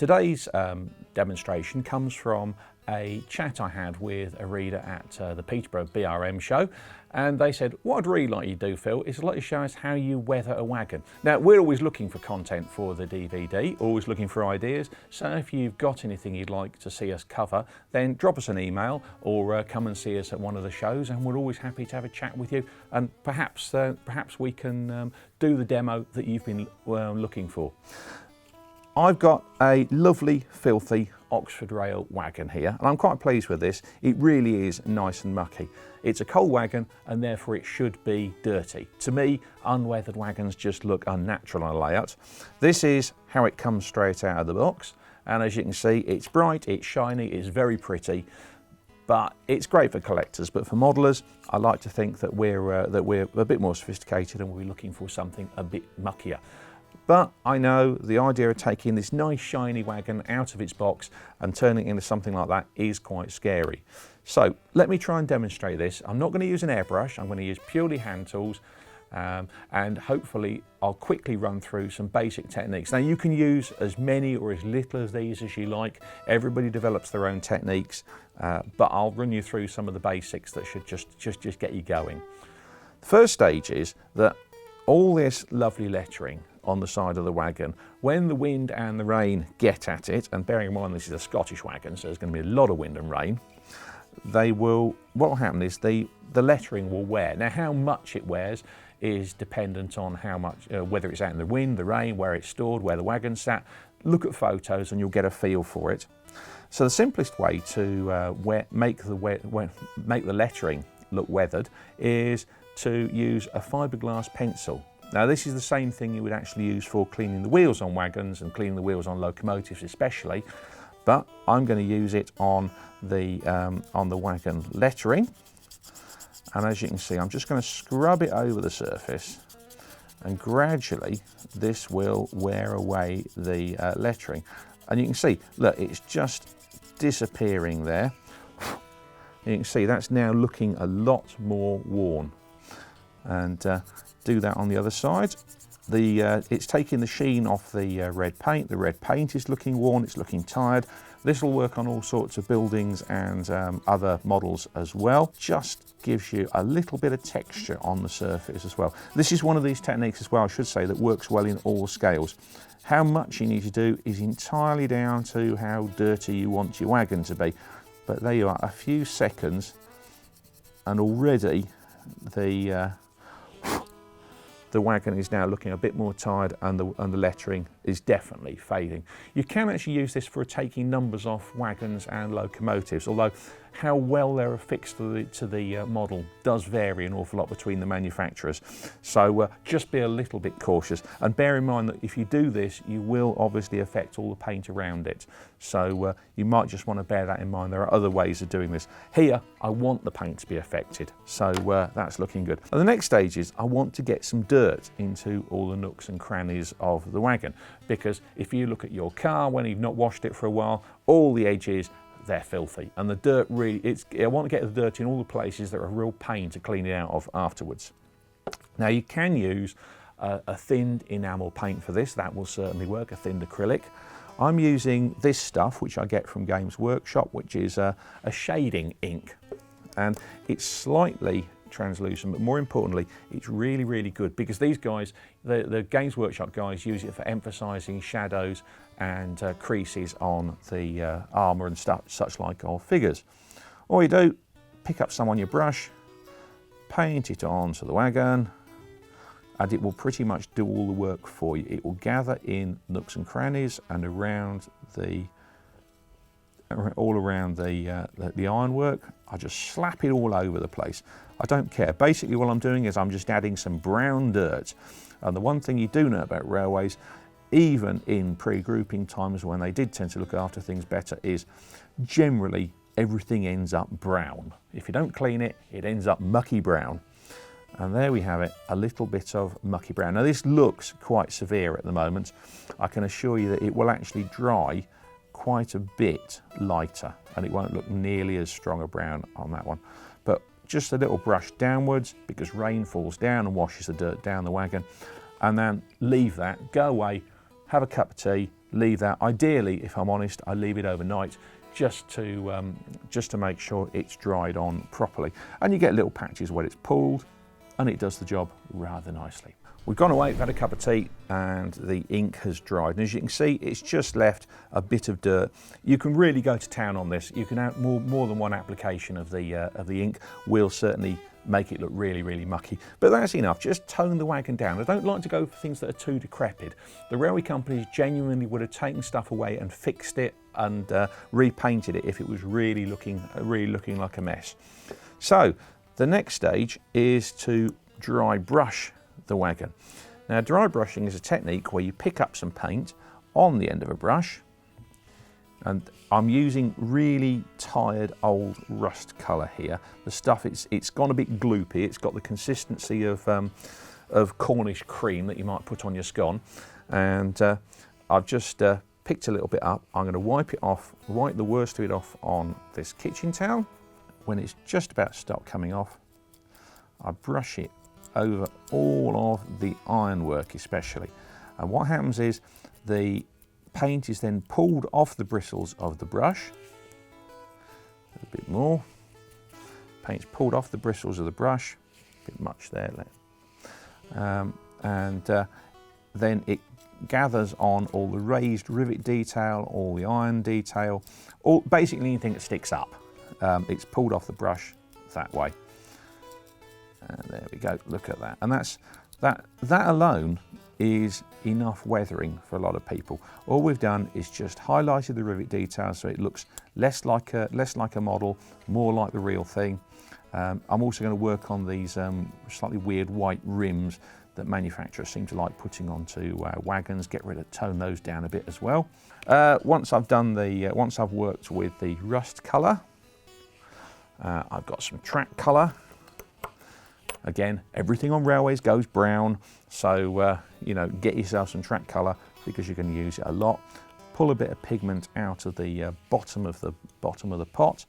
Today's demonstration comes from a chat I had with a reader at the Peterborough BRM show, and they said, what I'd really like you to do, Phil, is I'd like to show us how you weather a wagon. Now, we're always looking for content for the DVD, always looking for ideas, so if you've got anything you'd like to see us cover, then drop us an email or come and see us at one of the shows, and we're always happy to have a chat with you, and perhaps we can do the demo that you've been looking for. I've got a lovely, filthy Oxford rail wagon here, and I'm quite pleased with this. It really is nice and mucky. It's a coal wagon, and therefore it should be dirty. To me, unweathered wagons just look unnatural on a layout. This is how it comes straight out of the box, and as you can see, it's bright, it's shiny, it's very pretty, but it's great for collectors. But for modelers, I like to think that we're a bit more sophisticated, and we'll be looking for something a bit muckier. But I know the idea of taking this nice shiny wagon out of its box and turning it into something like that is quite scary. So let me try and demonstrate this. I'm not going to use an airbrush, I'm going to use purely hand tools, and hopefully I'll quickly run through some basic techniques. Now you can use as many or as little of these as you like. Everybody develops their own techniques, but I'll run you through some of the basics that should just get you going. The first stage is that all this lovely lettering on the side of the wagon, when the wind and the rain get at it, and bearing in mind this is a Scottish wagon, so there's going to be a lot of wind and rain, what will happen is the lettering will wear. Now how much it wears is dependent on how much, whether it's out in the wind, the rain, where it's stored, where the wagon's sat. Look at photos and you'll get a feel for it. So the simplest way to make the lettering look weathered is to use a fiberglass pencil. Now this is the same thing you would actually use for cleaning the wheels on wagons and cleaning the wheels on locomotives especially, but I'm going to use it on the wagon lettering, and as you can see I'm just going to scrub it over the surface, and gradually this will wear away the lettering, and you can see, look, it's just disappearing there. You can see that's now looking a lot more worn, and do that on the other side. It's taking the sheen off the red paint. The red paint is looking worn, it's looking tired. This will work on all sorts of buildings and other models as well. Just gives you a little bit of texture on the surface as well. This is one of these techniques as well, I should say, that works well in all scales. How much you need to do is entirely down to how dirty you want your wagon to be. But there you are, a few seconds, and already the wagon is now looking a bit more tired, and the lettering is definitely fading. You can actually use this for taking numbers off wagons and locomotives, although how well they're affixed to the model does vary an awful lot between the manufacturers. So just be a little bit cautious, and bear in mind that if you do this, you will obviously affect all the paint around it. So you might just want to bear that in mind. There are other ways of doing this. Here, I want the paint to be affected, so that's looking good. And the next stage is I want to get some dirt into all the nooks and crannies of the wagon, because if you look at your car when you've not washed it for a while, all the edges, they're filthy, and the dirt really, I want to get the dirt in all the places that are a real pain to clean it out of afterwards. Now you can use a thinned enamel paint for this, that will certainly work, a thinned acrylic. I'm using this stuff which I get from Games Workshop, which is a shading ink, and it's slightly translucent, but more importantly it's really, really good, because these guys, the Games Workshop guys, use it for emphasising shadows and creases on the armour and stuff such like of figures. All you do, pick up some on your brush, paint it onto the wagon, and it will pretty much do all the work for you. It will gather in nooks and crannies and around all around the ironwork. I just slap it all over the place. I don't care. Basically what I'm doing is I'm just adding some brown dirt. And the one thing you do know about railways, even in pre-grouping times when they did tend to look after things better, is generally everything ends up brown. If you don't clean it, it ends up mucky brown. And there we have it, a little bit of mucky brown. Now this looks quite severe at the moment. I can assure you that it will actually dry quite a bit lighter, and it won't look nearly as strong a brown on that one. But just a little brush downwards, because rain falls down and washes the dirt down the wagon, and then leave that, go away, have a cup of tea, leave that. Ideally, if I'm honest, I leave it overnight just to make sure it's dried on properly. And you get little patches where it's pulled, and it does the job rather nicely. We've gone away, we've had a cup of tea, and the ink has dried. And as you can see, it's just left a bit of dirt. You can really go to town on this. You can have more than one application of the ink will certainly make it look really, really mucky. But that's enough. Just tone the wagon down. I don't like to go for things that are too decrepit. The railway companies genuinely would have taken stuff away and fixed it and repainted it if it was really looking like a mess. So the next stage is to dry brush the wagon. Now, dry brushing is a technique where you pick up some paint on the end of a brush, and I'm using really tired old rust colour here. The stuff, it's gone a bit gloopy. It's got the consistency of Cornish cream that you might put on your scone, and I've just picked a little bit up. I'm going to wipe it off, wipe the worst of it off on this kitchen towel. When it's just about to start coming off, I brush it over all of the ironwork especially. And what happens is the paint is then pulled off the bristles of the brush. A bit more. Paint's pulled off the bristles of the brush. A bit much there. Then it gathers on all the raised rivet detail, all the iron detail, basically anything that sticks up. It's pulled off the brush that way. And there we go, look at that. And that alone is enough weathering for a lot of people. All we've done is just highlighted the rivet detail so it looks less like a model, more like the real thing. I'm also going to work on these slightly weird white rims that manufacturers seem to like putting onto wagons. Tone those down a bit as well. Once I've worked with the rust colour, I've got some track colour. Again, everything on railways goes brown, so get yourself some track colour because you're going to use it a lot. Pull a bit of pigment out of the bottom of the pot.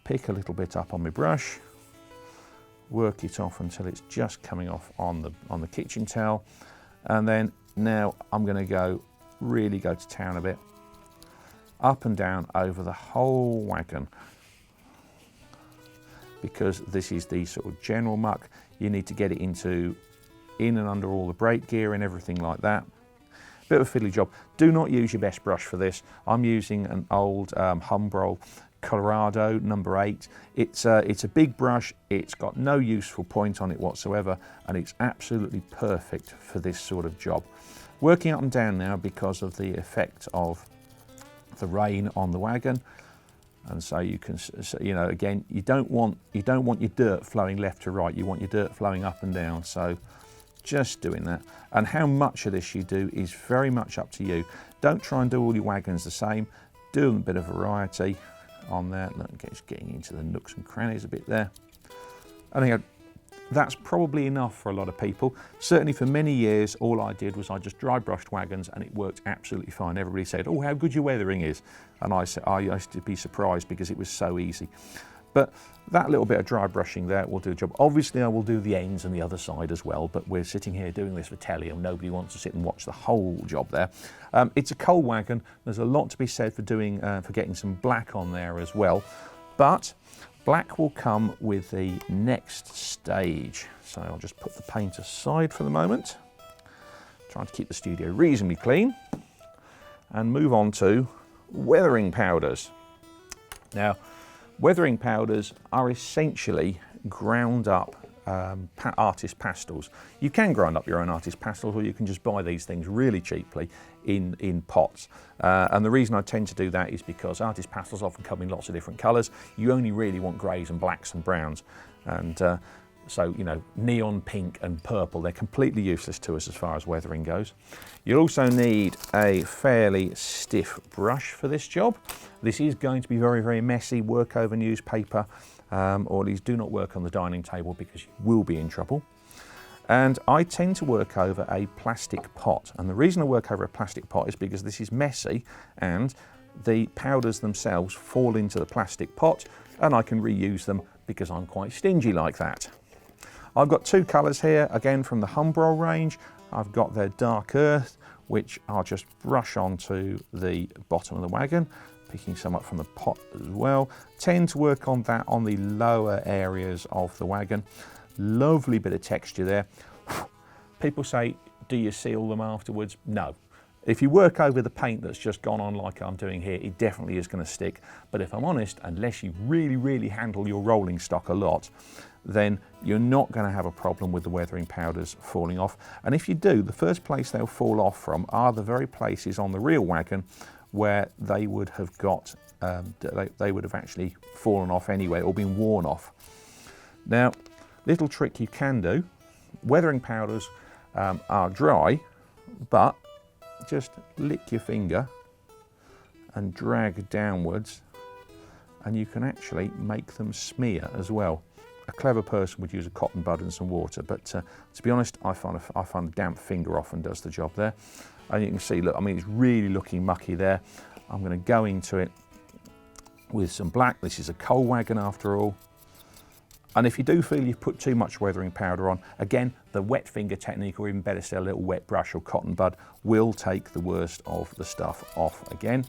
Pick a little bit up on my brush. Work it off until it's just coming off on the kitchen towel, and then now I'm going to really go to town a bit, up and down over the whole wagon. Because this is the sort of general muck, you need to get it in and under all the brake gear and everything like that. Bit of a fiddly job. Do not use your best brush for this. I'm using an old Humbrol Colorado number 8. It's a big brush. It's got no useful point on it whatsoever, and it's absolutely perfect for this sort of job. Working up and down now because of the effect of the rain on the wagon. And so you can, again, you don't want your dirt flowing left to right. You want your dirt flowing up and down. So just doing that. And how much of this you do is very much up to you. Don't try and do all your wagons the same. Do a bit of variety on there. Look, it's getting into the nooks and crannies a bit there. I think that's probably enough for a lot of people. Certainly for many years, all I did was I just dry brushed wagons and it worked absolutely fine. Everybody said, oh, how good your weathering is. And I used to be surprised because it was so easy. But that little bit of dry brushing there will do the job. Obviously, I will do the ends and the other side as well, but we're sitting here doing this for telly and nobody wants to sit and watch the whole job there. It's a coal wagon. There's a lot to be said for getting some black on there as well. But black will come with the next stage. So I'll just put the paint aside for the moment, trying to keep the studio reasonably clean, and move on to weathering powders. Now, weathering powders are essentially ground up artist pastels. You can grind up your own artist pastels, or you can just buy these things really cheaply in pots. And the reason I tend to do that is because artist pastels often come in lots of different colours. You only really want greys and blacks and browns. And so, neon pink and purple, they're completely useless to us as far as weathering goes. You'll also need a fairly stiff brush for this job. This is going to be very, very messy. Work over newspaper, or at least do not work on the dining table because you will be in trouble. And I tend to work over a plastic pot. And the reason I work over a plastic pot is because this is messy and the powders themselves fall into the plastic pot and I can reuse them because I'm quite stingy like that. I've got two colours here, again from the Humbrol range. I've got their Dark Earth, which I'll just brush onto the bottom of the wagon, picking some up from the pot as well. Tend to work on that on the lower areas of the wagon. Lovely bit of texture there. People say, do you seal them afterwards? No. If you work over the paint that's just gone on like I'm doing here, it definitely is going to stick. But if I'm honest, unless you really handle your rolling stock a lot, then you're not going to have a problem with the weathering powders falling off. And if you do, the first place they'll fall off from are the very places on the real wagon where they would have got, they would have actually fallen off anyway or been worn off. Now, little trick you can do, weathering powders are dry, but just lick your finger and drag downwards and you can actually make them smear as well. A clever person would use a cotton bud and some water, but to be honest, I find a damp finger often does the job there. And you can see, look, I mean, it's really looking mucky there. I'm going to go into it with some black. This is a coal wagon after all. And if you do feel you've put too much weathering powder on, again, the wet finger technique, or even better still, a little wet brush or cotton bud will take the worst of the stuff off again.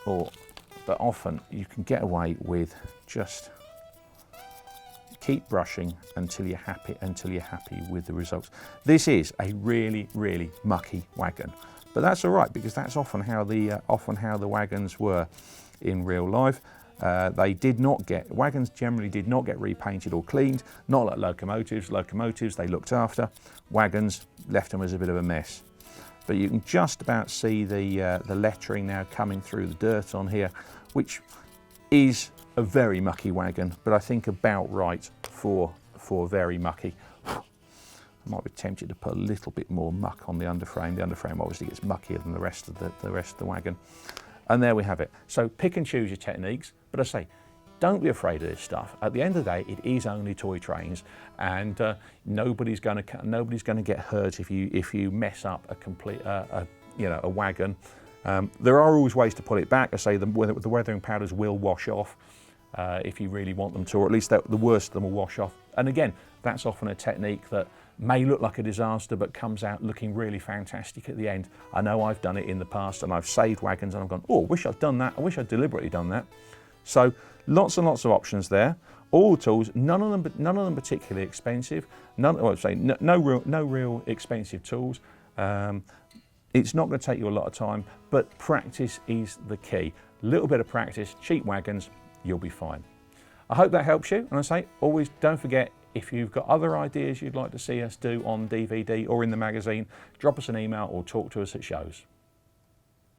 But often you can get away with just keep brushing until you're happy with the results. This is a really mucky wagon, but that's all right because that's often how the wagons were in real life. Wagons generally did not get repainted or cleaned, not like locomotives. Locomotives they looked after. Wagons left them as a bit of a mess. But you can just about see the lettering now coming through the dirt on here, which is a very mucky wagon, but I think about right for very mucky. I might be tempted to put a little bit more muck on the underframe. The underframe obviously gets muckier than the rest of the wagon. And there we have it. So pick and choose your techniques, but I say, don't be afraid of this stuff. At the end of the day, it is only toy trains, and nobody's going to get hurt if you mess up a wagon. There are always ways to put it back. I say the weathering powders will wash off if you really want them to, or at least the worst of them will wash off. And again, that's often a technique that may look like a disaster but comes out looking really fantastic at the end. I know I've done it in the past and I've saved wagons and I've gone, oh, I wish I'd done that. I wish I'd deliberately done that. So lots and lots of options there. All the tools, none of them particularly expensive. No real expensive tools. It's not going to take you a lot of time, but practice is the key. A little bit of practice, cheap wagons, you'll be fine. I hope that helps you. And I say, always don't forget, if you've got other ideas you'd like to see us do on DVD or in the magazine, drop us an email or talk to us at shows.